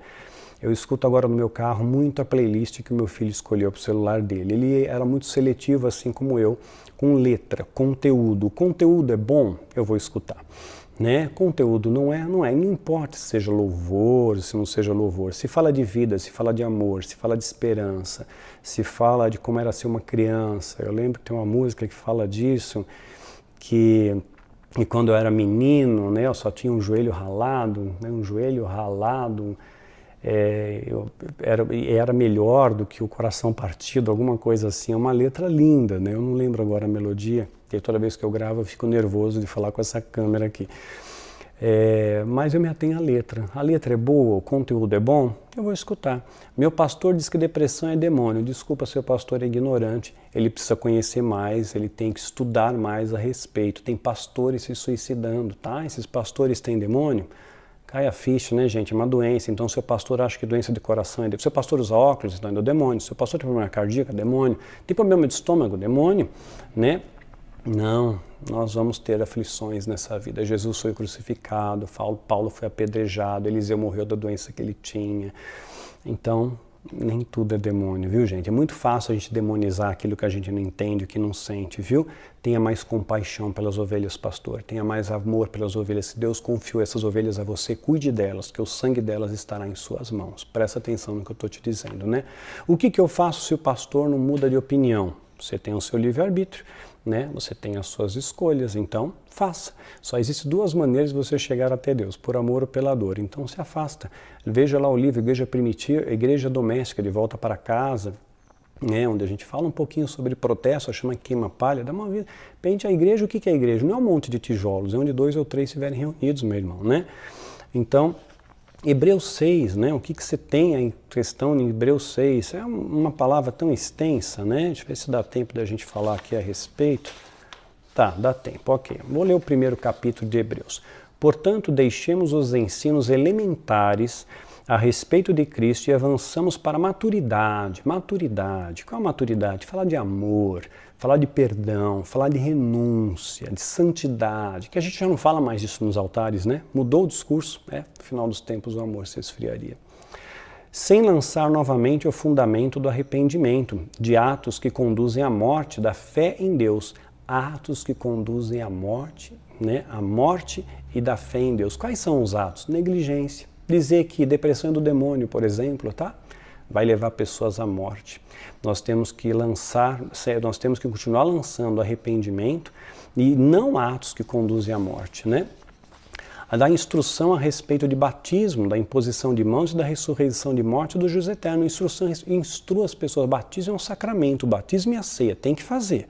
Eu escuto agora no meu carro muito a playlist que o meu filho escolheu para o celular dele. Ele era muito seletivo, assim como eu, com letra, conteúdo. O conteúdo é bom, eu vou escutar. Né? Conteúdo não importa se seja louvor, se não seja louvor. Se fala de vida, se fala de amor, se fala de esperança, se fala de como era ser uma criança. Eu lembro que tem uma música que fala disso, que quando eu era menino, né, eu só tinha um joelho ralado, Era melhor do que o coração partido, alguma coisa assim. É uma letra linda, né? Eu não lembro agora a melodia, porque toda vez que eu gravo eu fico nervoso de falar com essa câmera aqui. Mas eu me atenho à letra. A letra é boa, o conteúdo é bom, eu vou escutar. Meu pastor diz que depressão é demônio. Desculpa, seu pastor é ignorante. Ele precisa conhecer mais, ele tem que estudar mais a respeito. Tem pastores se suicidando, tá? Esses pastores têm demônio? Cai a ficha, né, gente? É uma doença. Então, seu pastor acha que doença de coração é demônio. Seu pastor usa óculos, então é demônio. Seu pastor tem problema cardíaco, é demônio. Tem problema de estômago, demônio, né? Não, nós vamos ter aflições nessa vida. Jesus foi crucificado, Paulo foi apedrejado, Eliseu morreu da doença que ele tinha. Então, nem tudo é demônio, viu, gente? É muito fácil a gente demonizar aquilo que a gente não entende, o que não sente, viu? Tenha mais compaixão pelas ovelhas, pastor. Tenha mais amor pelas ovelhas. Se Deus confiou essas ovelhas a você, cuide delas, que o sangue delas estará em suas mãos. Presta atenção no que eu estou te dizendo, né? O que eu faço se o pastor não muda de opinião? Você tem o seu livre-arbítrio, né? Você tem as suas escolhas, então faça. Só existem duas maneiras de você chegar até Deus, por amor ou pela dor. Então se afasta. Veja lá o livro Igreja Primitiva, Igreja Doméstica, de volta para casa, né? Onde a gente fala um pouquinho sobre protesto, chama queima-palha, dá uma vida. Pente a igreja, o que é a igreja? Não é um monte de tijolos, é onde 2 ou 3 estiverem reunidos, meu irmão, né? Então, Hebreus 6, né? O que você tem em questão em Hebreus 6? É uma palavra tão extensa, né? Deixa eu ver se dá tempo da gente falar aqui a respeito. Tá, dá tempo, ok. Vou ler o primeiro capítulo de Hebreus. Portanto, deixemos os ensinos elementares a respeito de Cristo e avançamos para a maturidade. Maturidade, qual a maturidade? Falar de amor, falar de perdão, falar de renúncia, de santidade, que a gente já não fala mais disso nos altares, né? Mudou o discurso, né? No final dos tempos o amor se esfriaria. Sem lançar novamente o fundamento do arrependimento, de atos que conduzem à morte, da fé em Deus, atos que conduzem à morte, né? A morte e da fé em Deus. Quais são os atos? Negligência. Dizer que depressão é do demônio, por exemplo, tá? Vai levar pessoas à morte. Nós temos que continuar lançando arrependimento e não atos que conduzem à morte, né? A dar instrução a respeito de batismo, da imposição de mãos e da ressurreição de morte do juízo eterno. Instrua as pessoas. Batismo é um sacramento, o batismo e a ceia, tem que fazer.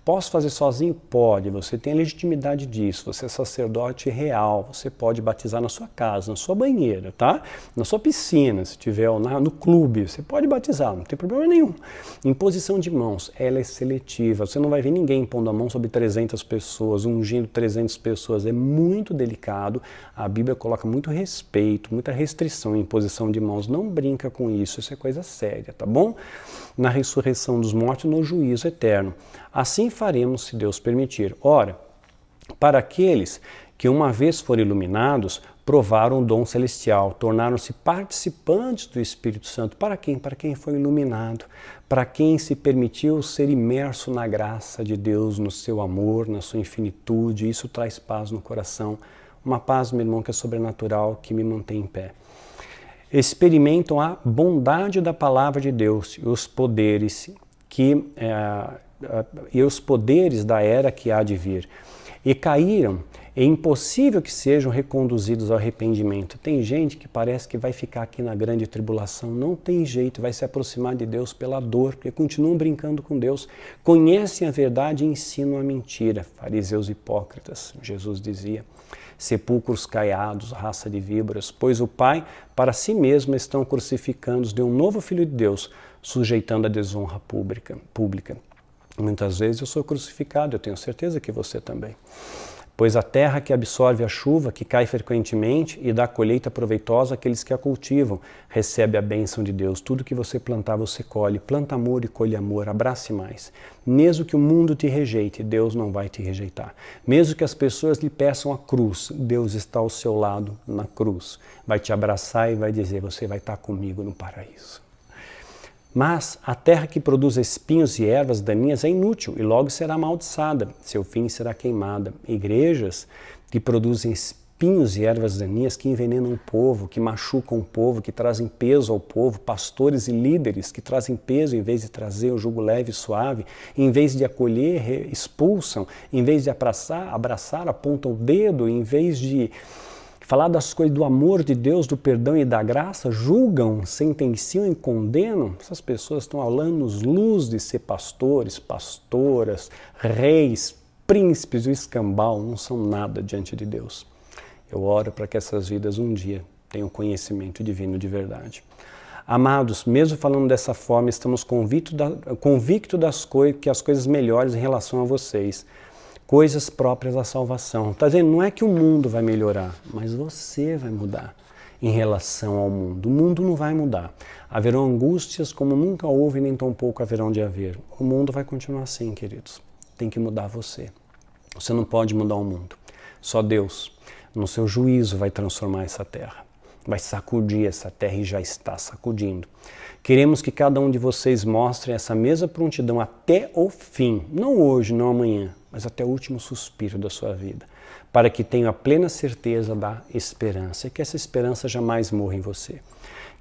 Posso fazer sozinho? Pode, você tem a legitimidade disso, você é sacerdote real, você pode batizar na sua casa, na sua banheira, tá? Na sua piscina, se tiver no clube, você pode batizar, não tem problema nenhum. Imposição de mãos, ela é seletiva, você não vai ver ninguém pondo a mão sobre 300 pessoas, ungindo 300 pessoas, é muito delicado, a Bíblia coloca muito respeito, muita restrição em imposição de mãos, não brinca com isso, isso é coisa séria, tá bom? Na ressurreição dos mortos e no juízo eterno. Assim faremos, se Deus permitir. Ora, para aqueles que uma vez foram iluminados, provaram o dom celestial, tornaram-se participantes do Espírito Santo. Para quem? Para quem foi iluminado, para quem se permitiu ser imerso na graça de Deus, no seu amor, na sua infinitude. Isso traz paz no coração. Uma paz, meu irmão, que é sobrenatural, que me mantém em pé. Experimentam a bondade da palavra de Deus e os poderes da era que há de vir. E caíram, é impossível que sejam reconduzidos ao arrependimento. Tem gente que parece que vai ficar aqui na grande tribulação, não tem jeito, vai se aproximar de Deus pela dor, porque continuam brincando com Deus. Conhecem a verdade e ensinam a mentira. Fariseus hipócritas, Jesus dizia. Sepulcros caiados, raça de víboras, pois o Pai para si mesmo estão crucificando de um novo Filho de Deus, sujeitando a desonra pública. Muitas vezes eu sou crucificado, eu tenho certeza que você também. Pois a terra que absorve a chuva, que cai frequentemente e dá colheita proveitosa àqueles que a cultivam, recebe a bênção de Deus. Tudo que você plantar, você colhe. Planta amor e colhe amor. Abrace mais. Mesmo que o mundo te rejeite, Deus não vai te rejeitar. Mesmo que as pessoas lhe peçam a cruz, Deus está ao seu lado na cruz. Vai te abraçar e vai dizer, você vai estar comigo no paraíso. Mas a terra que produz espinhos e ervas daninhas é inútil e logo será amaldiçoada, seu fim será queimada. Igrejas que produzem espinhos e ervas daninhas que envenenam o povo, que machucam o povo, que trazem peso ao povo, pastores e líderes que trazem peso em vez de trazer o jugo leve e suave, em vez de acolher, expulsam, em vez de abraçar, apontam o dedo, em vez de falar das coisas do amor de Deus, do perdão e da graça, julgam, sentenciam e condenam. Essas pessoas estão ao anos-luz de ser pastores, pastoras, reis, príncipes, o escambau, não são nada diante de Deus. Eu oro para que essas vidas um dia tenham conhecimento divino de verdade. Amados, mesmo falando dessa forma, estamos convictos das coisas, que as coisas melhores em relação a vocês, coisas próprias da salvação. Está dizendo, não é que o mundo vai melhorar, mas você vai mudar em relação ao mundo. O mundo não vai mudar. Haverão angústias como nunca houve, nem tampouco haverão de haver. O mundo vai continuar assim, queridos. Tem que mudar você. Você não pode mudar o mundo. Só Deus, no seu juízo, vai transformar essa terra. Vai sacudir essa terra e já está sacudindo. Queremos que cada um de vocês mostre essa mesma prontidão até o fim. Não hoje, não amanhã, mas até o último suspiro da sua vida. Para que tenham a plena certeza da esperança. E que essa esperança jamais morra em você.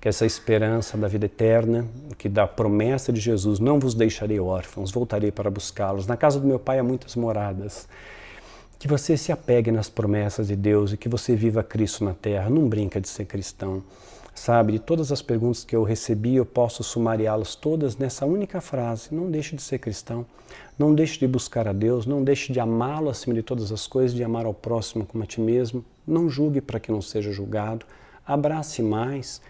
Que essa esperança da vida eterna, que da promessa de Jesus, não vos deixarei órfãos, voltarei para buscá-los. Na casa do meu Pai há muitas moradas. Que você se apegue nas promessas de Deus e que você viva Cristo na terra. Não brinca de ser cristão. Sabe, de todas as perguntas que eu recebi, eu posso sumariá-las todas nessa única frase. Não deixe de ser cristão. Não deixe de buscar a Deus. Não deixe de amá-lo acima de todas as coisas, de amar ao próximo como a ti mesmo. Não julgue para que não seja julgado. Abrace mais.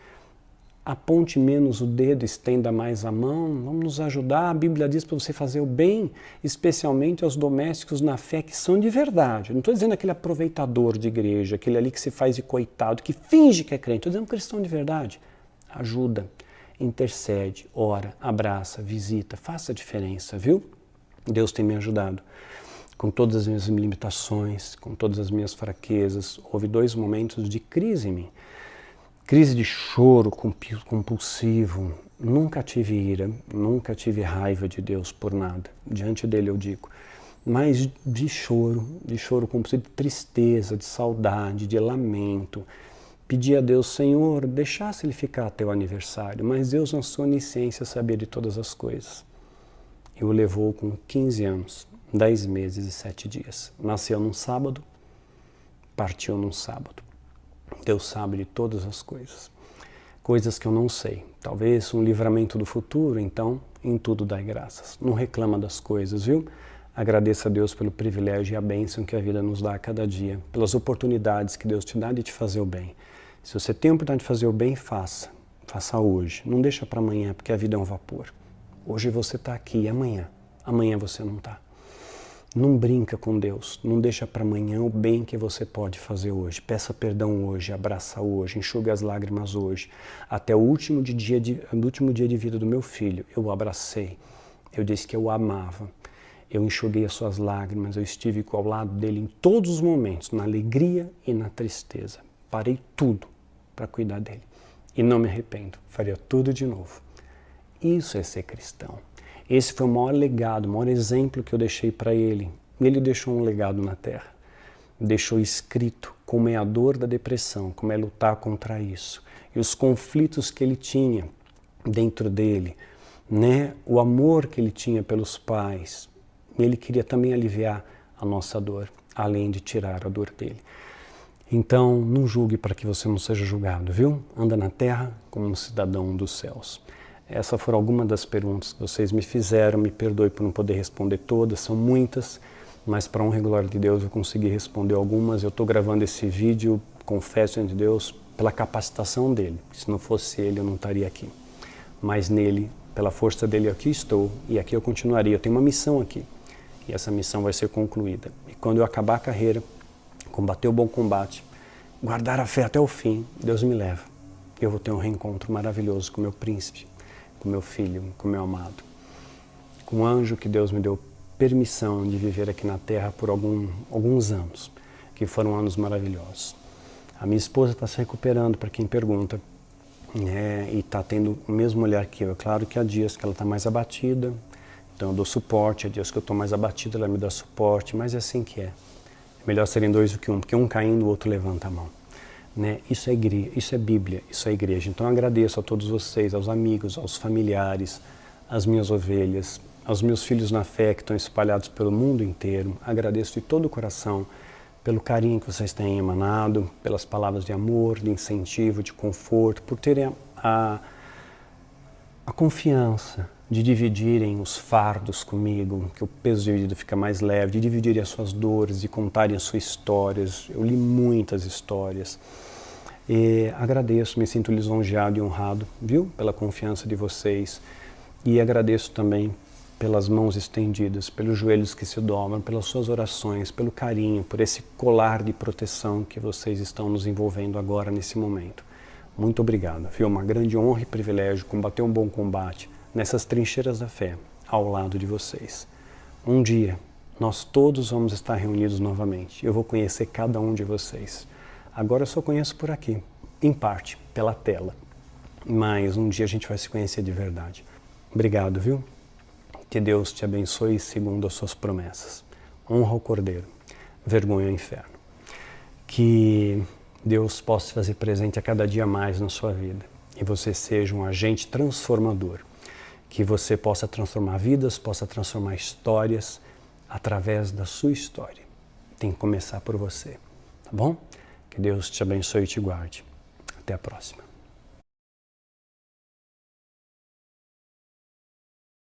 Aponte menos o dedo, estenda mais a mão, vamos nos ajudar. A Bíblia diz para você fazer o bem, especialmente aos domésticos na fé que são de verdade. Não estou dizendo aquele aproveitador de igreja, aquele ali que se faz de coitado, que finge que é crente. Estou dizendo cristão de verdade. Ajuda, intercede, ora, abraça, visita, faça a diferença, viu? Deus tem me ajudado. Com todas as minhas limitações, com todas as minhas fraquezas, houve 2 momentos de crise em mim. Crise de choro compulsivo. Nunca tive ira, nunca tive raiva de Deus por nada. Diante dele eu digo. Mas de choro compulsivo, de tristeza, de saudade, de lamento. Pedi a Deus, Senhor, deixasse ele ficar até o aniversário. Mas Deus, na sua onisciência, sabia de todas as coisas. E o levou com 15 anos, 10 meses e 7 dias. Nasceu num sábado, partiu num sábado. Deus sabe de todas as coisas. Coisas que eu não sei. Talvez um livramento do futuro, então em tudo dai graças. Não reclama das coisas, viu? Agradeça a Deus pelo privilégio e a bênção que a vida nos dá a cada dia. Pelas oportunidades que Deus te dá de te fazer o bem. Se você tem a oportunidade de fazer o bem, faça. Faça hoje. Não deixa para amanhã, porque a vida é um vapor. Hoje você está aqui e amanhã você não está. Não brinca com Deus, não deixa para amanhã o bem que você pode fazer hoje. Peça perdão hoje, abraça hoje, enxuga as lágrimas hoje. Até o último dia de vida do meu filho, eu o abracei. Eu disse que eu o amava. Eu enxuguei as suas lágrimas, eu estive ao lado dele em todos os momentos, na alegria e na tristeza. Parei tudo para cuidar dele. E não me arrependo, faria tudo de novo. Isso é ser cristão. Esse foi o maior legado, o maior exemplo que eu deixei para ele. Ele deixou um legado na terra. Deixou escrito como é a dor da depressão, como é lutar contra isso. E os conflitos que ele tinha dentro dele, né? O amor que ele tinha pelos pais. Ele queria também aliviar a nossa dor, além de tirar a dor dele. Então, não julgue para que você não seja julgado, viu? Anda na terra como um cidadão dos céus. Essas foram algumas das perguntas que vocês me fizeram. Me perdoe por não poder responder todas, são muitas, mas para honra e glória de Deus eu consegui responder algumas. Eu estou gravando esse vídeo, confesso diante de Deus, pela capacitação dele. Se não fosse ele, eu não estaria aqui. Mas nele, pela força dele, aqui estou e aqui eu continuaria. Eu tenho uma missão aqui e essa missão vai ser concluída. E quando eu acabar a carreira, combater o bom combate, guardar a fé até o fim, Deus me leva. Eu vou ter um reencontro maravilhoso com meu príncipe, com meu filho, com meu amado, com o anjo que Deus me deu permissão de viver aqui na terra por alguns anos, que foram anos maravilhosos. A minha esposa está se recuperando, para quem pergunta, e está tendo o mesmo olhar que eu. É claro que há dias que ela está mais abatida, então eu dou suporte, há dias que eu estou mais abatido, ela me dá suporte, mas é assim que é. É melhor serem 2 do que 1, porque um caindo, o outro levanta a mão. Né? Isso é igreja, isso é Bíblia, isso é igreja. Então eu agradeço a todos vocês, aos amigos, aos familiares, às minhas ovelhas, aos meus filhos na fé que estão espalhados pelo mundo inteiro. Agradeço de todo o coração pelo carinho que vocês têm emanado, pelas palavras de amor, de incentivo, de conforto, por terem a confiança de dividirem os fardos comigo, que o peso dividido fica mais leve, de dividirem as suas dores, de contarem as suas histórias. Eu li muitas histórias. E agradeço, me sinto lisonjeado e honrado, viu? Pela confiança de vocês. E agradeço também pelas mãos estendidas, pelos joelhos que se dobram, pelas suas orações, pelo carinho, por esse colar de proteção que vocês estão nos envolvendo agora nesse momento. Muito obrigado. Foi uma grande honra e privilégio combater um bom combate nessas trincheiras da fé, ao lado de vocês. Um dia, nós todos vamos estar reunidos novamente. Eu vou conhecer cada um de vocês. Agora eu só conheço por aqui, em parte, pela tela. Mas um dia a gente vai se conhecer de verdade. Obrigado, viu? Que Deus te abençoe segundo as suas promessas. Honra ao Cordeiro, vergonha ao inferno. Que Deus possa se fazer presente a cada dia mais na sua vida. E você seja um agente transformador. Que você possa transformar vidas, possa transformar histórias através da sua história. Tem que começar por você, tá bom? Que Deus te abençoe e te guarde. Até a próxima.